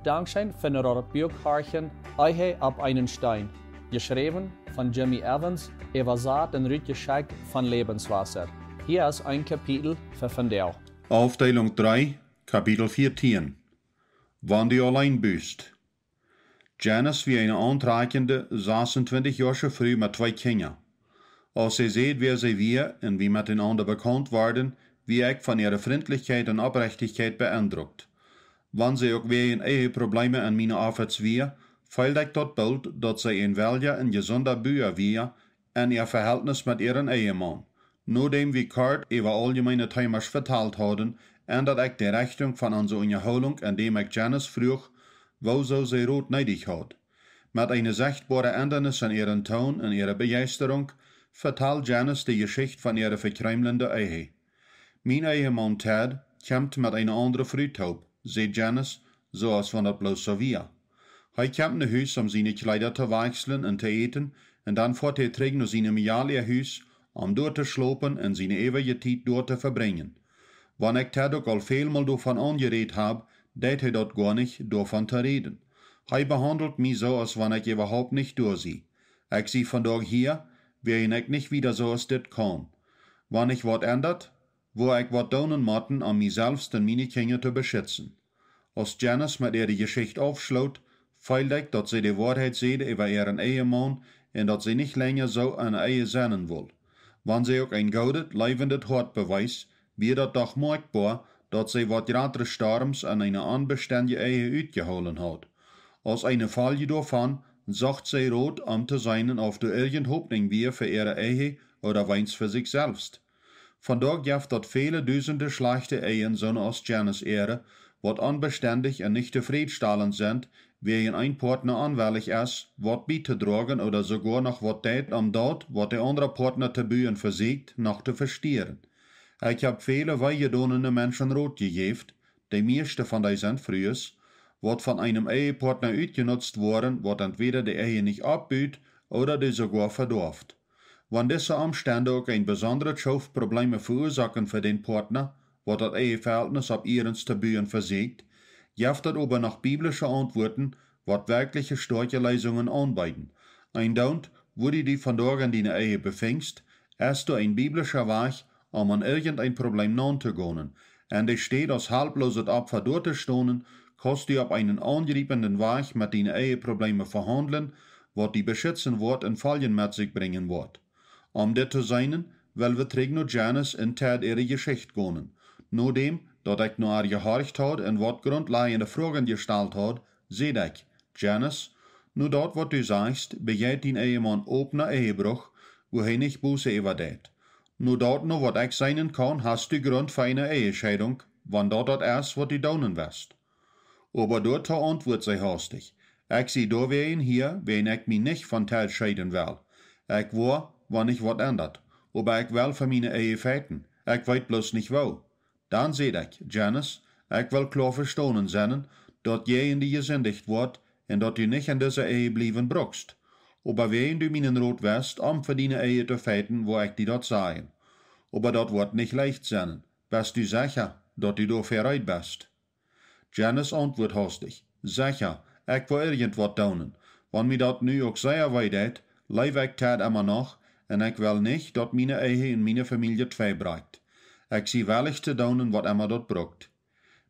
Dankschein von der Bürgharchen Eihe ab einen Stein. Geschrieben von Jimmy Evans, übersat und Rütgeschenk von Lebenswasser. Hier ist ein Kapitel für Vandau. Aufteilung 3, Kapitel 14. Wann du allein bist. Janice wie eine antrakende 26 Jahre früh mit 2 Kindern. Als sie seht, wer sie wir und wie miteinander bekannt waren, wie ich von ihrer Freundlichkeit und Aufrichtigkeit beeindruckt. Wann sie auch wegen Eheprobleme an meine Arbeit wir, fällt ich dort Bild, dass sie ein welcher und gesunder Büher wir in ihr Verhältnis mit ihrem Ehemann. Nachdem wir Kurt über allgemeine Themen verteilt haben, ändert ich die Richtung von unserer Unterhaltung, indem ich Janice frug, wo so sie rot neidig hat. Mit einer sichtbaren Ändernis in ihren Ton und ihrer Begeisterung vertelt Janice die Geschichte von ihrer verkrümelnden Ehe. Mein Ehemann Ted kommt mit einer anderen Frühtaub, sagt Janice, so als wenn das bloß so wäre. Er kommt nach Haus, um seine Kleider zu wechseln und zu eten, und dann fährt er zurück nach seinem jährlichen Haus, um dort zu schlafen und seine ewige Zeit dort zu verbringen. Wenn ich Ted auch al vielmal davon angeredet habe, deed er dort gar nicht, davon zu reden. Er behandelt mich so, als wenn ich überhaupt nicht durchsehe. Ich sehe von dort hier, wäre ich nicht wieder so als das kann. Wenn ich was ändert, wo ich was tun muss, um mich selbst und meine Kinder zu beschützen. Als Janice mit ihr die Geschichte aufschlot, feilt ich, dass sie die Wahrheit sieht über ihren Ehemann und dass sie nicht länger so eine Ehe sein will. Wenn sie auch ein gaudet, leibendes Hort beweist, wird das doch merkbar, dass sie was gerade Storms an eine anbeständige Ehe uitgeholen hat. Als eine Fall davon sagt sie rot, um zu sein, auf der irgend Hoffnung wir für ihre Ehe oder weins für sich selbst. Von dort gibt dort viele Dutzende schlechte Ehen, so als Janice Ehre, wat unbeständig und nicht zufriedenstellend sind, wegen ein Partner anwällig ist, wat beizutragen oder sogar noch wat tät, dort, wat der andere Partner zu bühen versiegt, noch zu verstehen. Ich hab viele weihgedonene Menschen rot gegeben, die meiste von die sind frühes, wat von einem Ehepartner uitgenutzt worden, wat entweder die Ehe nicht abbüht oder die sogar verdorft. Wenn diese Umstände auch ein besonderes Schaufprobleme verursachen für den Partner, wat das Eheverhältnis ab ihrens zu bühen versiegt, gibt es aber noch biblische Antworten, wat wirkliche Steuerleistungen anbieten. Ein Daunt, wo die von dort in deine Ehe befängst, ist du ein biblischer Weg, um an irgendein Problem nachzugehen. Und es steht als halbloses Opfer dort zu stehen, kannst du auf einen angreifenden Weg mit deinen Eheproblemen verhandeln, wat die beschützen wird und Fallen mit sich bringen wird. Das zu sein, will wir zurück nach Janice in Ted ihre Geschichte gehen. Nachdem, dat ich nur gehorcht hat und wat grundlegende Fragen gestellt hat, seh ich, Janice, nur dort, wat du sagst, begeht dein Ehemann offener Ehebruch, wo er nicht Buße überdät. Nur dort noch, wat ich sein kann, hast du Grund für eine Ehescheidung, wann dort das ist, wat du daunen wirst. Aber dort antwortet sie hastig. Ich sehe da wen hier, wen ich mich nicht von Ted scheiden will. Ich war, wann ich wat ändert. Aber ich will für meine Ehe feiten. Ich weiß bloß nicht wo. Dann seht ich, Janice, ich will klar verstanden sein, dass je in die gesündigt wird und dass du nicht in dieser Ehe bleiben brauchst. Aber wenn du meinen Rot wirst, für deine Ehe zu feiten, wo ich dir dort sagen. Aber das wird nicht leicht sein. Bist du sicher, dass du da bereit bist? Janice antwortet hastig. Sicher, ich will irgendwas tun. Wenn mir das nu auch sehr weit geht, lebe ich Ted immer noch, und ich will nicht, dass meine Ehe und meine Familie zwei bräucht. Ich sehe willig zu tun, was immer dort braucht.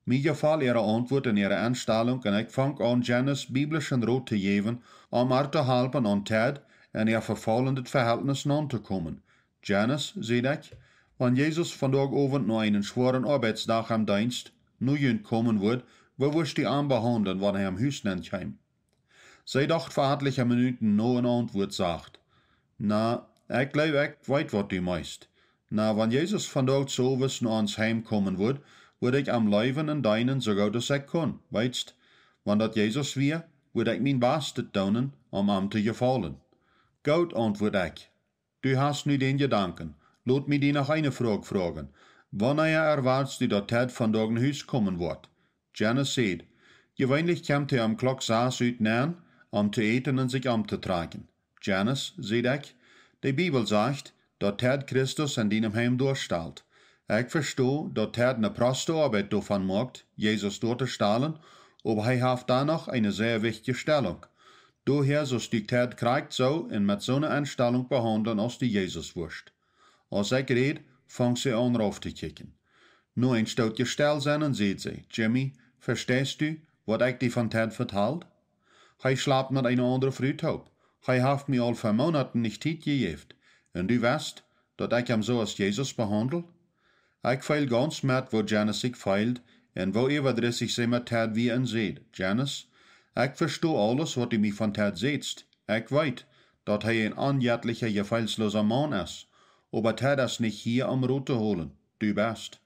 Mir gefällt ihre Antwort und ihre Einstellung, und ich fange an, Janice biblischen Rat zu geben, ihr zu helfen, an Ted in ihr verfallendes Verhältnis nachzukommen. Janice, seht ich, wenn Jesus von Tag Abend noch einen schweren Arbeitstag am Dienst nu kommen wird, wo wirst du ihn behandeln, wenn er am Haus nicht kommt? Sie dacht für etliche Minuten noch eine Antwort sagt. Na, ich glaube, ich weiß, was du meinst. Na, wenn Jesus von dort so was noch ans Heim kommen wird ich am Leben und deinen sogar das ich kann, weißt? Wenn das Jesus wär, würde ich mein Bestes tun, ihm zu gefallen. Gut, antwort ich. Du hast nu den Gedanken. Lass mich dir noch eine Frage fragen. Wann erwartest du, dass Ted von dort in Haus kommen wird? Janice sagt, gewöhnlich kommt er am Klock 6 uit nähen, zu eten und sich umzutragen. Janice, sagt ich, die Bibel sagt, dass Ted Christus in deinem Heim durchstellt. Ich verstehe, dass Ted eine Prostearbeit davon macht, Jesus durchzustellen, aber hij heeft da noch eine sehr wichtige Stellung. Daher so die Ted kriegt so und mit so einer Einstellung behandeln als die Jesuswurst. Als ich red, fangt sie an rauf zu kicken. Nur ein stoutje stil zijn en seht sie, Jimmy, verstehst du, wat ich dir von Ted vertelt? Hij schlapt mit einer anderen Frühtaub. Hij heeft mir al 4 Monaten nicht Zeit gegeben. Und du weißt, dat ich ihm so als Jesus behandel? Ich feil ganz mit, wo Janice sich feilt, und wo überdrissig sie mit Ted wie en seht. Janice, ich verstehe alles, wat du mich von Ted sehtst. Ich weet, dat hij ein anjährlicher, gefeilsloser Mann ist. Aber Ted ist nicht hier, um Rot zu holen. Du bist.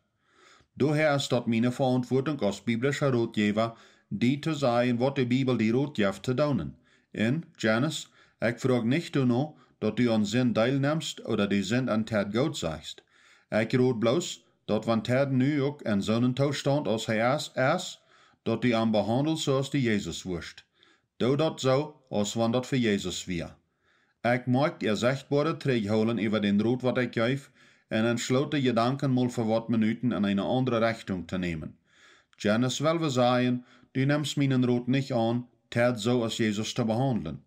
Daher ist dort meine Verantwortung als biblischer Rotgeber, die zu sagen, wat die Bibel die Rot gibt zu tun. Und, Janice, ich frag nicht nur, dat du an Sinn teilnimmst oder die Sinn an Ted Gott sagst. Ich rot bloß, dat wenn Ted nu ook in zo'n toestand als hij is, dat du am behandelt zoals die Jezus wurst. Doe dat zo, als wann dat voor Jezus wär. Ich mag ihr sichtbare terugholen über den Rot, wat ich geef, en entschloot de Gedanken mal für wat Minuten in eine andere Richtung zu nehmen. Janice will wir sagen, du nimmst meinen Rot nicht an, Ted so als Jesus zu behandeln.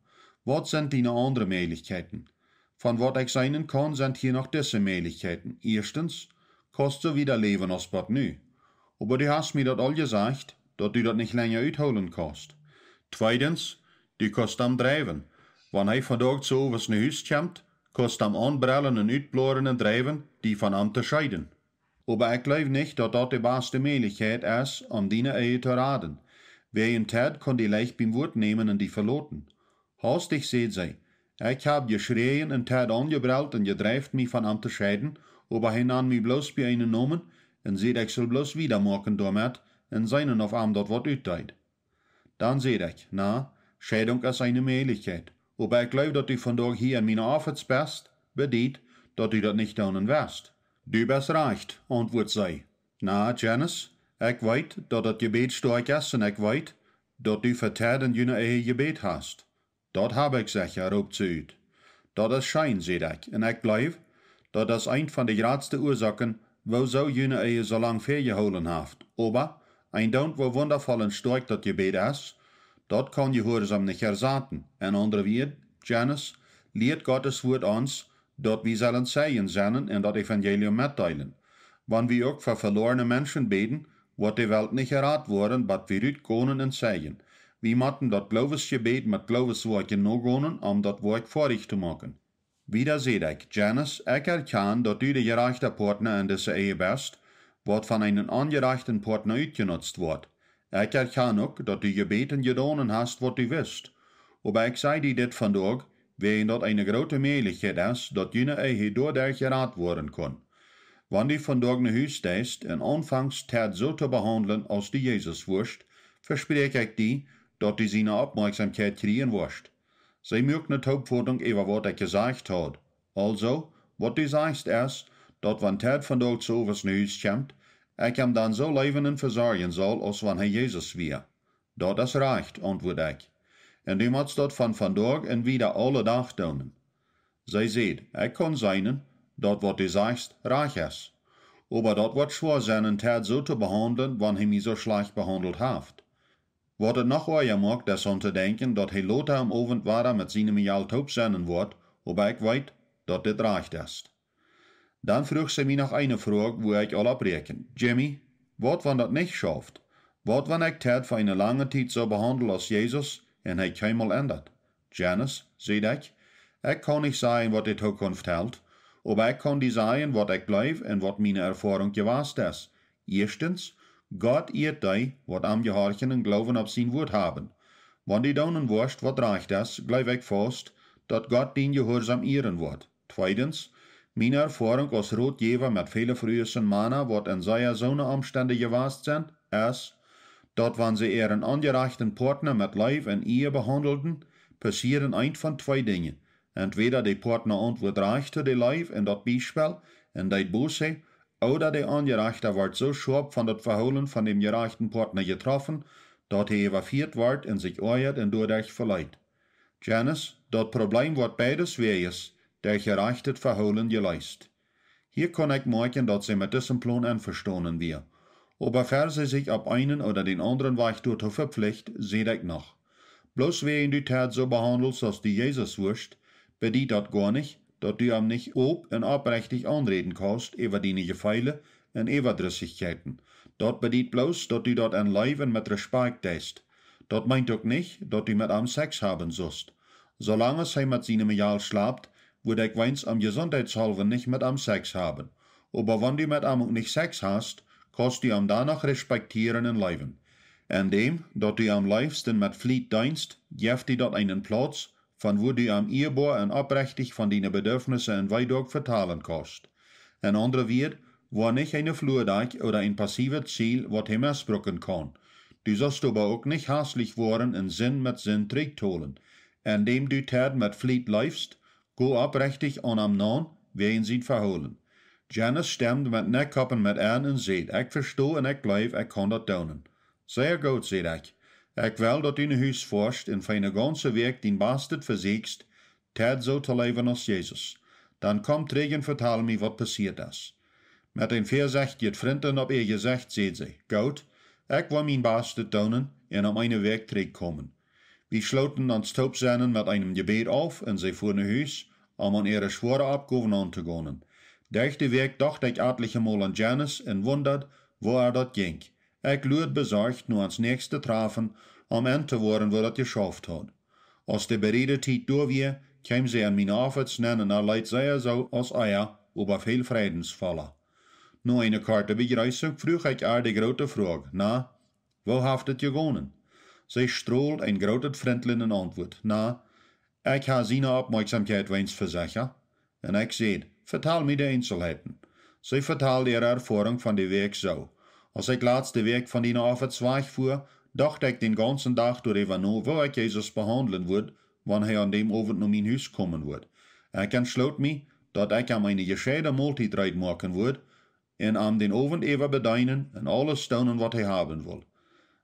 Was sind deine anderen Möglichkeiten? Von wat ich sein kann, sind hier noch diese Möglichkeiten. Erstens, kannst du wieder leben als wat nu. Aber du hast mir dat all gesagt, dat du dat nicht länger uitholen kannst. Zweitens, du kannst am drijven. Wann hij vandaag zo was naar huis komt, kannst am anbrellen en uitbloren en drijven, die van am te scheiden. Aber ich glaube nicht, dat dat de beste Möglichkeit ist, um deine Ehe zu raden. Wer in Ted kann die leicht beim Wort nehmen und die verloten. Hastig seht sie, ich hab geschrien und Ted angebrellt und gedreift mich von am zu scheiden, aber hij nahm mich bloß bei einen Nomen und seht ich soll bloß wieder machen damit und seinen auf am dort wat uitdeit. Dann seht ich, na, Scheidung ist eine Möglichkeit, aber ich glaube, dat du vandaag hier in meine Arbeit bist, bedeutet, dat du dat nicht tun wirst. Du bist recht, antwoordt zij. Na, Janice, ich weet dat het Gebet stark ist und ich weet dat du für Ted in jene Ehe Gebet hast. Dat heb ik sicher, roept ze uit. Dat is schijn, seht ich, en ich blijf, dat is een van de grootste Ursachen, wieso jene Ehe so lang vergeholen heeft. Aber, ein Don't, wo wundervoll und stark dat Gebet ist, dat kann Gehorsam nicht ersaten. In andere Woorden, Janice, leert Gottes Wort uns, dat wir sollen sagen zijn en dat Evangelium mitteilen. Wann wir auch für verlorene Menschen beten, wird die Welt nicht errat worden, but wir uitkonen en sagen. Wir müssen dat Glaubensgebet mit Glaubensworten nachgehen, um dat Werk vorig zu machen. Wieder seht ich, Janice, ich erkenne, dat du der gerechte Partner in dieser Ehe bist, wat von einem ungerechten Partner uitgenutzt wird. Ich erkenne auch, dat du gebeten gedonen hast, wat du willst. Aber ich sage dir dit vandaag, wegen dat eine grote Möglichkeit ist, dat jene Ehe dadurch gerat worden kann. Wenn du vandaag naar huis stehst en anfängst Ted so zu behandeln als die Jesuswurst, verspreche ich dir, dat du seine Aufmerksamkeit kriegen wirst. Sie mögen eine Hauptforderung über was ich gesagt habe. Also, was du sagst ist, dat wenn Ted vandaag so was nach huis kommt, ich ihm dann so leben und versorgen soll, als wenn er Jesus wär. Dat is recht, antwoord ich. En du musst dat van vandaag en wieder alle Tag tun. Sie seht, ich kann sein, dat wat du sagst, reich ist. Aber dat wird schwer sein, Ted so zu behandeln, wenn er mich so schlecht behandelt hat. Wat het noch euer mag, das an zu denken, dat hij later am Abend weiter mit seinem Geld taub sein wird, aber ich weet, dat dit recht ist. Dann vroeg sie mich nach einer Frage, wo ich all abreken. Jimmy, wat wenn dat nicht schafft? Wat wenn ich Ted für eine lange Zeit so behandle als Jesus en hij keinmal ändert? Janice, seht ich kann nicht sagen, wat die Zukunft hält, aber ich kann dir sagen, wat ich bleib en wat meine Erfahrung gewesen ist. Erstens, Gott ehrt die, wat am gehorchen en Glauben auf sein Wort haben. Wenn die daunen wirst, wat reicht das, bleib ich fast, dat Gott den Gehorsam ehren wird. Zweitens, meine Erfahrung als Rotgeber mit vielen frühesten Männer, wat in seiner Sonne Umstände gewesen sind, ist, dat wenn sie ihren angereichten Partner mit Leib und Ehe behandelten, passieren ein von 2 Dingen. Entweder der Partner antwortet reich zu dem Leib in dat Beispiel, in dat Buße, oder der Angereichte wird so scharf von dat Verholen von dem gereichten Partner getroffen, dat er evacuiert wird und sich eiert und dadurch verleiht. Janice, dat Problem wird beides weges, der gereichtet Verholen geleist. Hier kann ich merken, dat sie mit diesem Plan einverstanden wir. Aber wer sie sich ab einen oder den anderen Weg dazu verpflicht, seht ich noch. Bloß wer du Tat so behandelst, als die Jesus wüsst, bedient dat gar nicht, dat du am nicht ob und abrechtig anreden kannst über deine Gefeile und Überdrüssigkeiten. Dat bedient bloß, dat du dat an Leben mit Respekt deist. Dat meint auch nicht, dat du mit am Sex haben sollst. Solange er mit seinem Jahl schlaft, würde ich weins am Gesundheitshalber nicht mit am Sex haben. Aber wenn du mit am auch nicht Sex hast, kannst du am danach respektieren und leben. En dem, dat du am liefsten mit Fliet dienst, geeft dir dat einen Platz, von wo du am eerbaar en oprechtig van deine Bedürfnisse en Weidog vertalen kannst. Een andere wird, wo nicht eine Flurdag oder ein passives Ziel, wat hem missbrucken kann. Du sollst aber auch nicht hastig worden en Sinn mit Sinn trägtolen. En dem du Tat mit Fliet liefst, go oprechtig an am Nahen, wen sie verholen. Janus stemmt mit nekkoppen met aan en zegt, ik verstoe en ik blijf, ik kan dat doen. Sehr gut, zeg ik. Ik wil dat in huis forscht en van de ganze week den Bastard verziekst, Tat zo te leven als Jezus. Dan kom terug en vertel me wat passiert is. Met een veerzicht je vrienden op ihr gezicht, zegt ze, goed, ik wil mijn Bastard doen en op eine Weg terugkomen. Wir sloten ans Taubsennen mit einem Gebet auf und sie fuhren nach Huis, an ihre schwere Abgaben anzugehen. Durch die Weg dachte ich etliche Mal an Janus und wundert, wo dat ging. Ich luid besorgt nur ans nächste Treffen, am Ende zu worden, wo dat geschafft hat. Als die Beredeteit durch war, kam sie an meine Arbeitsnennen und leid sehr so als Eier, aber viel Friedensfaller. Nur eine Karte Begrüßung frug ich die grote Frage, na, wo haft het gegangen? Sie strahlt ein großes vriendelijke Antwort. Na, ich habe seine Aufmerksamkeit wens versichert. Und ich zei, vertel mir die Einzelheiten. Sie vertelde ihre Erfahrung von der Weg so. Als ich laatste Weg von ihnen auf het Zweig fuhr, dachte ich den ganzen Tag darüber nach, wo ich Jesus behandeln würde, wann er an dem Abend nach mein Haus kommen würde. Ich entschloss mich, dass ich am eine gescheite Multitreit machen würde und am den Abend even bedienen und alles tun, was er haben will.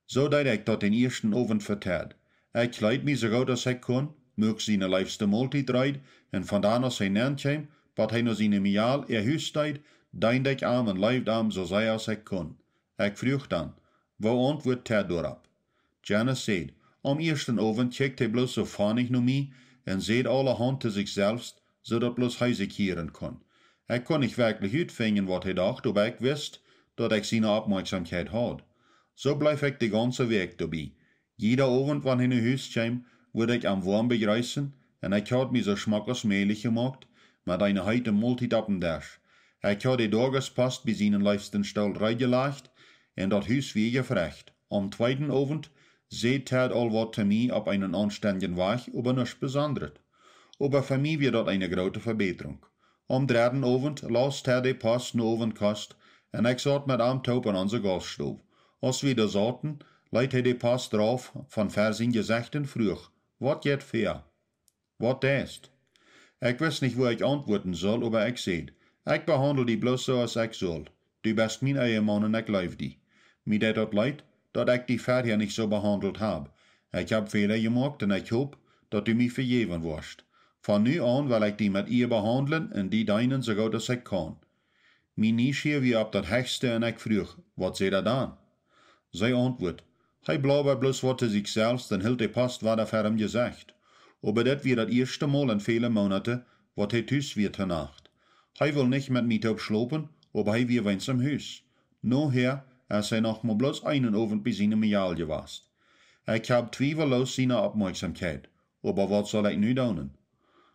So dat ik dat den eersten Abend verteld. Ik kleid mich so gut als ik kon, mög seine liefste Multitreit, en vandaan als hij neemt, wat hij naar zijn Mial huistijd, deinde ik aan en leefde aan zo zij als ik kon. Ik vroeg dan, wo antwoordt hij daarop? Janus zei, am eersten Abend kijkt hij bloos so fahnig naar mij en zei allerhand te zichzelf, zodat bloos hij zich keren kon. Ik kon niet werkelijk uitvinden wat hij dacht, aber ik wist, dat ik zijn Aufmerksamkeit had. So bleef ik de ganze Weg dabei. Jeder Abend, wann hij naar huis kwam, wurde ich am warm begrüßen, und ich had mich so schmackesmelig gemacht, mit einer heiten Multitappendash. Ich had die Tagespost bei seinen liefsten Stuhl reingelegt, und dat Huis wie gefrecht. Am zweiten Abend seht er all wat zu mir auf einen anständigen Weg, aber nichts Besonderes. Aber für mich wird dat eine große Verbesserung. Am dritten Abend lasst er die Post nach Ovenkost, und ich saß mit am Taub an unserer Gaststube. Als wir da saßen, leit hij de Post drauf, van ver zijn gezicht en vroeg, wat jet ver? Wat deest? Ik wist niet wo ik antwoorden soll, aber ik zei, ik behandel die bloos zo als ik soll. Du bist mijn eigen man en ik lief die. Mir deed dat leid, dat ik die verder niet zo behandeld heb. Ik heb Fehler gemaakt en ik hoop, dat du mich vergeven wirst. Van nu aan wil ik die met ihr behandelen en die deinen zo goed als ik kan. Mijn nieuwsgier wie op dat hechste en ik vroeg, wat zei dat dan? Zij antwoord, hij blabber bloos wat te zichzelf, dan hield de Post wat er voor hem gezegd. Aber dat weer dat eerste Mal in vele Monate, wat hij thuis weer te nacht. Hij wil niet met mij op slopen, aber hij weer wens am huis. Noher is hij nog maar bloos einen Abend bij zijn Mial geweest. Ik heb zweifellos zijn Aufmerksamkeit, aber wat zal ik nu doen?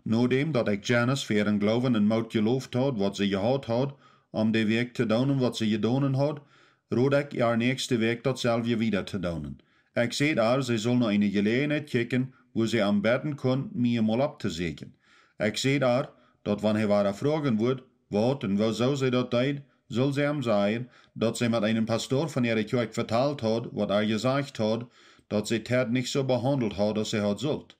Nadem dat ik Janus voor een geloven en moed geloofd had, wat ze gehad had, om de werk te doen wat ze gedaan had, rood ik haar nächste week datzelfde wieder te doen. Ik zei haar, ze zal naar een gelegenheid kijken, wo ze am betten kon, mir mal abzusehen. Ik zei haar, dat wanneer hij haar vragen wordt, wat en wo zou ze dat deed, soll ze hem zeggen, dat ze met einem Pastor van ihre Kerk verteld had, wat gezegd had, dat ze Ted niet zo behandeld had als ze had zult.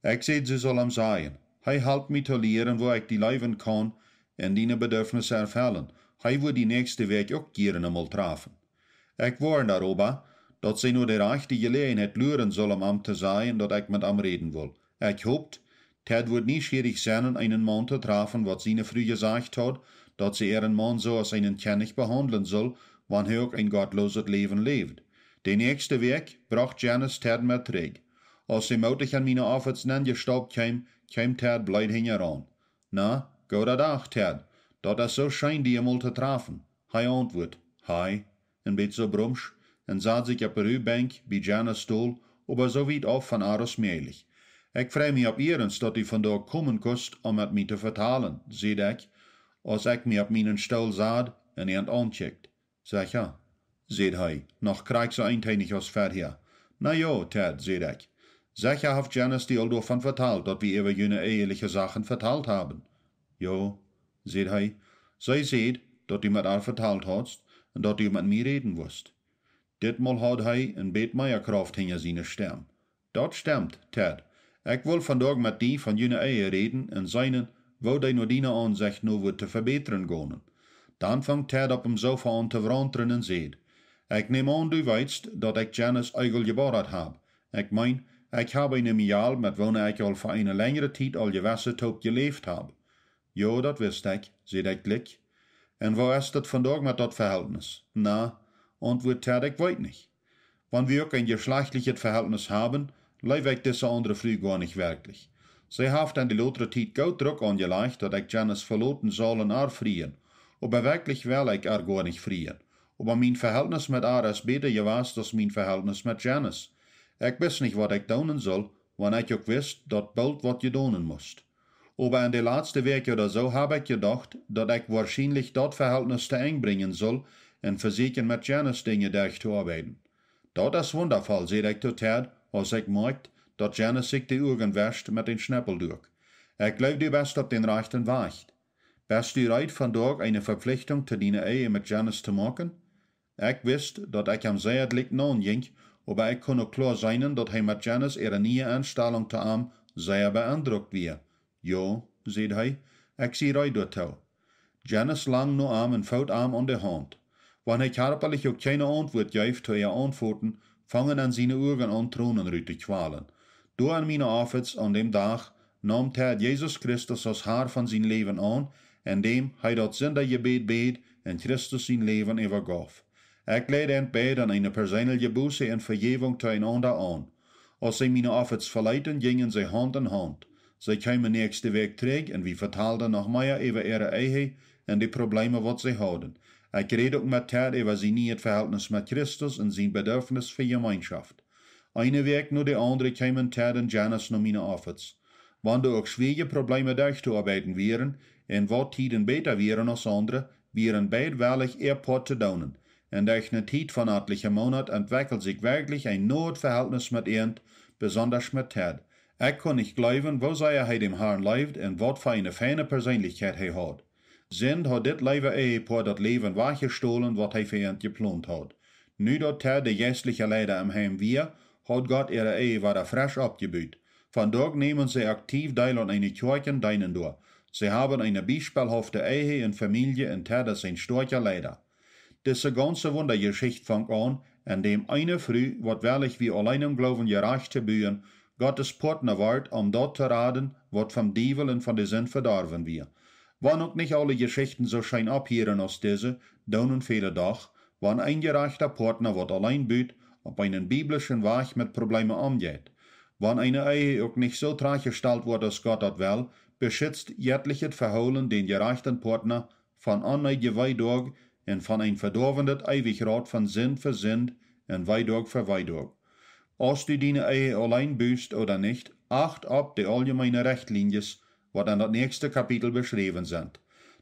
Ik zei, ze zal hem zeggen, hij helpt mij te leren wo ik die leven kan en die bedürfnissen erfüllen. Hij wil die nächste week ook gerne mal treffen. Ik warn daarover, dat ze nu de rechte gelegenheid luren zal om hem te zeggen dat ik met hem reden wil. Ik hoopt, Ted wordt niet schwierig zijn einen man te treffen, wat zijn vroeger gezegd had, dat ze een man zo als einen König behandeln soll, wann hij ook een godloses leven leeft. De nächste week bracht Janice Ted met terug. Als hij mutig aan mijn arbeidsen gestoopt kwam Ted blij hieraan. Na, goedendag Ted, dat is zo schijn die eenmaal te treffen. Hij antwoordt, hi, een beetje zo brumsch, en zat zich op de bank bij Janice stoel, aber zo weit af van alles mogelijk. Ik vraag me op eerens dat u vandaag komen kost om het mij te vertalen, zei ik, als ik me op mijn stoel zat en hij aankijkt. Zeg ja, zei hij, nog krijg zo eindheinig als verder. Na ja, Ted, zei ik. Zeker heeft Janice die al door van verteld dat we over jullie eheliche zaken verteld hebben. Ja, zei hij, zij zei dat u met haar verteld had en dat u met mij reden wist. Ditmaal had hij een beetje meer kracht in zijn stem. Dat stemt, Ted. Ik wil vandaag met die van jullie eigen reden en zijn wo die naar die aanzicht nu wordt te verbeteren gaan. Dan vangt Ted op hem sofa aan te veranderen en zei, ik neem aan du weet dat ik Janice eigel geboren heb. Ik meen, ik heb een miaal met wonen ik al voor een langere tijd al gewassen top geleefd heb. Ja, dat wist ik, zei ik gelijk. En waar is dat vandaag met dat verhältnis? Na, antwoordt Ted, ik weet niet. Wanneer we ook een geschlechtliches verhältnis hebben, leef ik deze andere Frau gar nicht wirklich. Zij heeft in de latere tijd goed druk aangelegd dat ik Janice verloten zal en haar vrijen. Aber wirklich wil ik haar gar nicht vrijen. Aber mijn verhältnis met haar is beter geweest als mijn verhältnis met Janice. Ik wist niet wat ik doen zal, wanneer ik ook wist dat bald wat je doen moest. Aber in de laatste week oder zo heb ik gedacht dat ik waarschijnlijk dat verhältnis te eng brengen zal en verzekeren met Janice dingen durch te arbeiten. Dat is wondervol, zei ik tot Ted, als ik merkte dat Janice zich de ogen wäscht met een Schnäppeldurk. Ik geloof du best op den rechten Weg. Bist du reit vandaag eine Verpflichtung te dienen Ehe met Janice te maken? Ik wist dat ik hem zeer licht naanging, aber ik kon ook klar zijn dat hij met Janice ihre nieuwe aanstelling te am zeer beeindruckt weer. Ja, zei hij, ik zie reit daartoe. Janice lang nu am en fout am aan de hand. Wanneer ik hartelijk ook geen antwoord geef te ihr antwoorden, fangen an seine ogen an Tronen uit te kwalen. Door aan mijn afwärts aan dem dag nam Ted Jesus Christus als haar van zijn leven aan, en dem hij dat zindergebed beet en Christus zijn leven overgaf. Ik leidde het beid aan een persoonlijke buße en vergeving tegenander aan. Als zij mijn afwärts verleiden, gingen zij hand in hand. Zij kwamen nächste week terug en we vertelden nog meer over ihre eigen en de problemen wat zij hadden. Ik reed ook met Ted over zijn nieuwe verhältnis met Christus en zijn bedürfnis voor gemeenschap. Eine week na de andere kwamen Ted en Janice naar mijn afwärts. Wanneer ook schwierige problemen durch te arbeiten waren en wat tijden beter waren als andere, waren beide wellig eerpot te doen. En durch een tijd van etliche Monat entwickelt zich wirklich een naues verhältnis met iemand, besonders met Ted. Ik kon niet geloven, wo hij dem Herrn leeft en wat voor een fijne persoonlijkheid hij had. Sind had dit leven ehepaar dat leven weggestolen wat hij voor hen geplant had. Nu dat Ted de geestliche leider am Heim weer, had God ihre Ehe wieder frisch abgebüht. Vandaag nemen sie aktiv deel aan eine Kirche Deinendorf. Sie haben eine beispielhafte Ehe und Familie und Ted ist ein starker Leiter. Diese ganze Wundergeschichte fängt an, indem eine Frau, wat wirklich wie allein im Glauben gerecht zu bühen, Gottes Partner wird, dort zu raden, wat vom Teufel und von der Sinn verdorben wird. Wann auch nicht alle Geschichten so schein abhören als diese, daunen viele doch, wann ein gerechter Partner wat allein büht, auf einen biblischen Weg mit Problemen umgeht. Wann eine Ehe auch nicht so traggestellt wird, als Gott das will, beschützt jegliches Verholen den gerechten Partner von anneigen Weidog und von ein verdorbenes Ewigrat von Sinn für Sinn und Weidog für Weidog. Als du deine Ehe allein büßt oder nicht, acht ab die allgemeine Richtlinien, was in das nächste Kapitel beschrieben sind.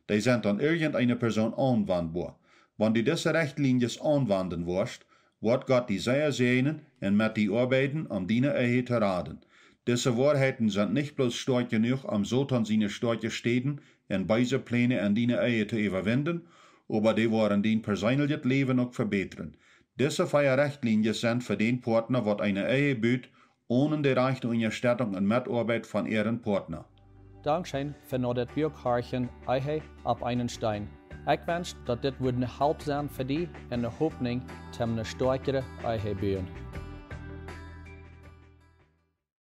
Die sind an irgendeine Person anwendbar. Wenn du diese Richtlinien anwenden wirst, wird Gott die sehr sehnen und mit die arbeiten, deine Ehe zu raden. Diese Wahrheiten sind nicht bloß stark genug, Satan seine starke Städten und beise Pläne in deine Ehe zu überwinden, aber die wollen dein persönliches Leben auch verbessern. Diese 4 Richtlinien sind für den Partner, was eine Ehe bietet, ohne die rechte Unterstützung und Mitarbeit von ihren Partner. Dankzij voor dat Björkharchen Ehe op einen Stein. Ik wens dat dit wordt een hulp zijn voor die en een hoopning om een sterkere Ehe bouwen.